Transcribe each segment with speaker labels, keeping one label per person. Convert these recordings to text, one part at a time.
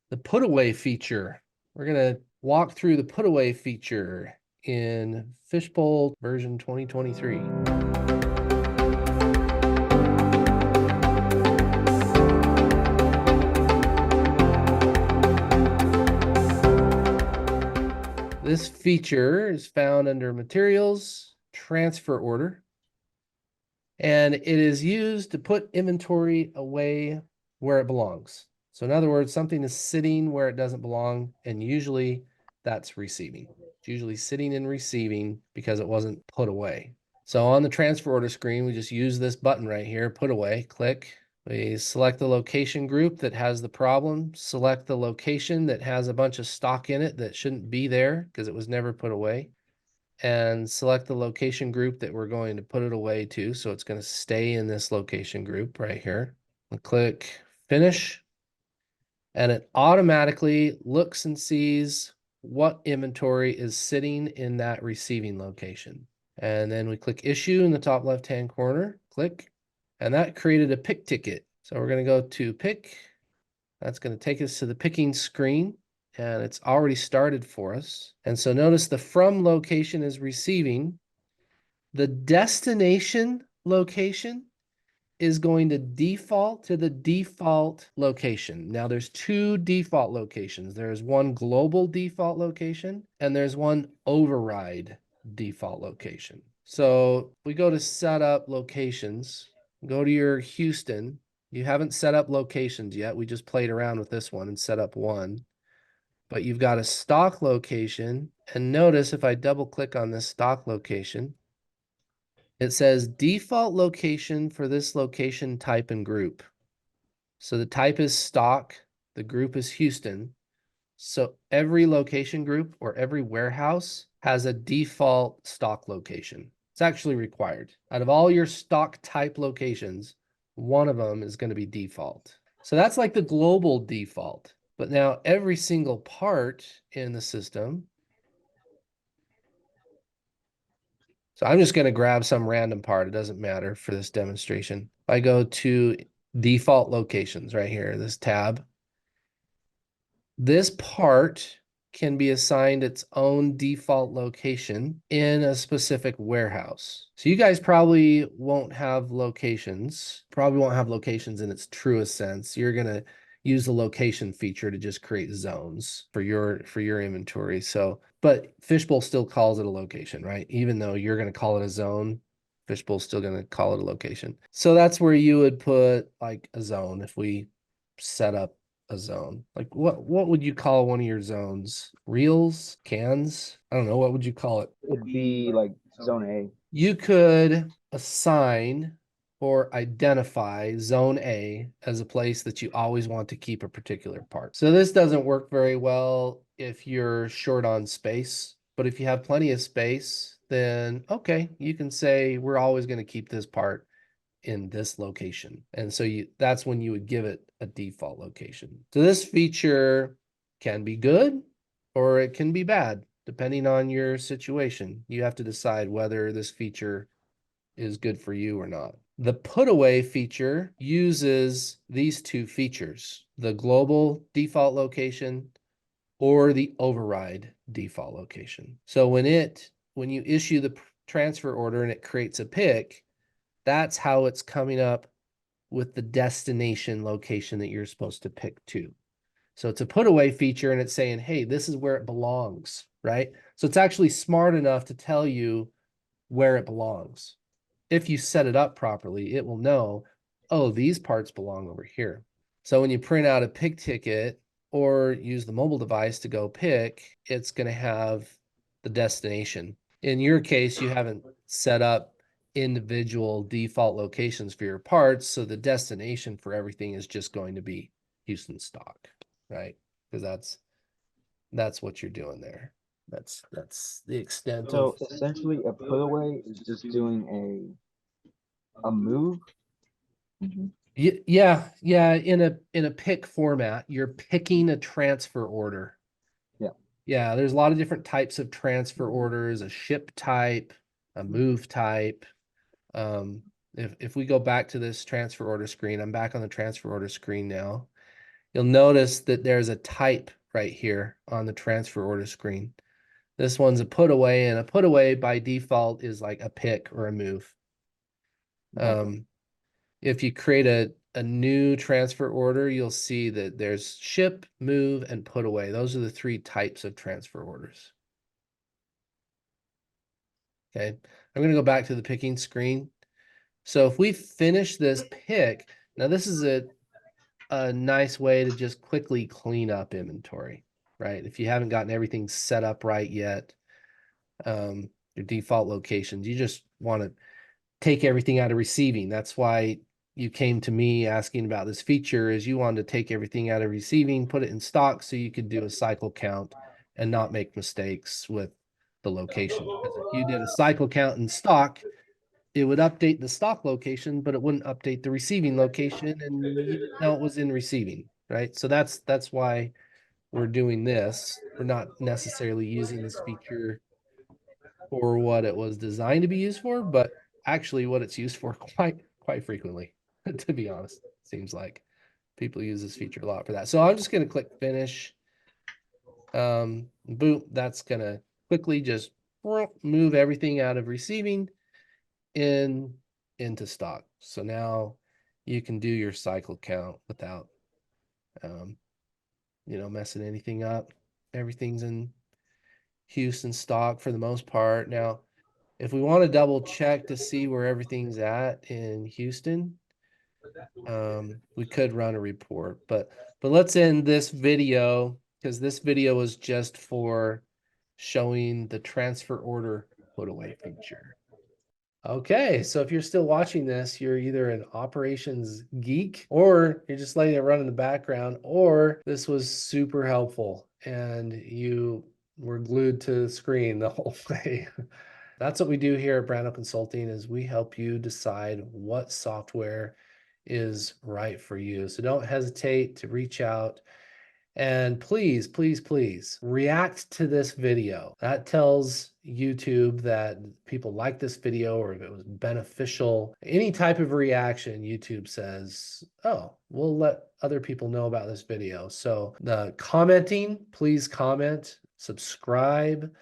Speaker 1: the Putaway feature. We're going to walk through the Putaway feature in Fishbowl version 2023. This feature is found under Materials, Transfer Order, and it is used to put inventory away where it belongs. So in other words, something is sitting where it doesn't belong, and usually that's receiving. It's usually sitting and receiving because it wasn't put away. So on the transfer order screen, we just use this button right here, put away, click. We select the location group that has the problem, select the location that has a bunch of stock in it that shouldn't be there because it was never put away, and select the location group that we're going to put it away to. So it's going to stay in this location group right here. We'll click finish, and it automatically looks and sees what inventory is sitting in that receiving location. And then we click issue in the top left-hand corner, click, and that created a pick ticket. So we're going to go to pick. That's going to take us to the picking screen, and it's already started for us. And so notice the from location is receiving. The destination location is going to default to the default location. Now there's two default locations. There's one global default location and there's one override default location. So we go to set up locations, go to your Houston. You haven't set up locations yet. We just played around with this one and set up one. But you've got a stock location. And notice if I double click on this stock location, it says default location for this location type and group. So the type is stock, the group is Houston. So every location group or every warehouse has a default stock location. It's actually required. Out of all your stock type locations, one of them is going to be default. So that's like the global default. But now every single part in the system, so I'm just going to grab some random part. It doesn't matter for this demonstration. I go to default locations right here, this tab. This part can be assigned its own default location in a specific warehouse. So you guys probably won't have locations, in its truest sense. You're going to use the location feature to just create zones for your inventory. So, but Fishbowl still calls it a location, right? Even though you're going to call it a zone, Fishbowl's still going to call it a location. So that's where you would put like a zone if we set up a zone. Like what would you call one of your zones? Reels, cans? I don't know. What would you call it?
Speaker 2: It'd be like zone A.
Speaker 1: You could assign or identify zone A as a place that you always want to keep a particular part. So this doesn't work very well if you're short on space, but if you have plenty of space, then okay, you can say we're always going to keep this part in this location. And so that's when you would give it a default location. So this feature can be good or it can be bad, depending on your situation. You have to decide whether this feature is good for you or not. The Putaway feature uses these two features, the global default location or the override default location. So when you issue the transfer order and it creates a pick, that's how it's coming up with the destination location that you're supposed to pick to. So it's a put away feature and it's saying, hey, this is where it belongs, right? So it's actually smart enough to tell you where it belongs. If you set it up properly, it will know, oh, these parts belong over here. So when you print out a pick ticket or use the mobile device to go pick, it's going to have the destination. In your case, you haven't set up individual default locations for your parts, so the destination for everything is just going to be Houston stock, right? Because that's what you're doing there. That's the extent
Speaker 2: So
Speaker 1: of.
Speaker 2: essentially, a put away is just doing a move.
Speaker 1: Yeah, in a pick format, you're picking a transfer order.
Speaker 2: Yeah.
Speaker 1: Yeah, there's a lot of different types of transfer orders, a ship type, a move type. If we go back to this transfer order screen, I'm back on the transfer order screen now. you'll notice that there's a type right here on the transfer order screen. This one's a put away, and a put away by default is like a pick or a move. If you create a new transfer order, you'll see that there's ship, move, and put away. Those are the 3 types of transfer orders. Okay, I'm going to go back to the picking screen. So if we finish this pick, now this is a nice way to just quickly clean up inventory, right? If you haven't gotten everything set up right yet, your default locations, you just want to take everything out of receiving. That's why you came to me asking about this feature, is you wanted to take everything out of receiving, put it in stock so you could do a cycle count and not make mistakes with the location. Because if you did a cycle count in stock, it would update the stock location, but it wouldn't update the receiving location, and you didn't know it was in receiving, right? So that's why we're doing this. We're not necessarily using this feature for what it was designed to be used for, but actually what it's used for quite frequently, to be honest. Seems like people use this feature a lot for that. So I'm just going to click finish. Boom, that's going to quickly just move everything out of receiving into stock. So now you can do your cycle count without messing anything up. Everything's in Houston stock for the most part. Now, if we want to double check to see where everything's at in Houston, we could run a report, but let's end this video, because this video was just for showing the transfer order put away feature. Okay, so if you're still watching this, you're either an operations geek, or you're just letting it run in the background, or this was super helpful and you were glued to the screen the whole way. That's what we do here at Brandow Consulting, is we help you decide what software is right for you. So don't hesitate to reach out. And please, please, please react to this video. That tells YouTube that people like this video, or if it was beneficial. Any type of reaction, YouTube says, oh, we'll let other people know about this video. So the commenting, please comment, subscribe,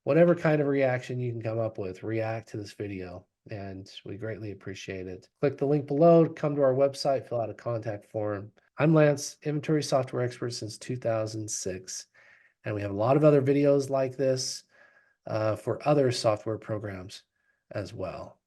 Speaker 1: whatever kind of reaction you can come up with, react to this video. And we greatly appreciate it. Click the link below, come to our website, fill out a contact form. I'm Lance, inventory software expert since 2006. And we have a lot of other videos like this for other software programs as well.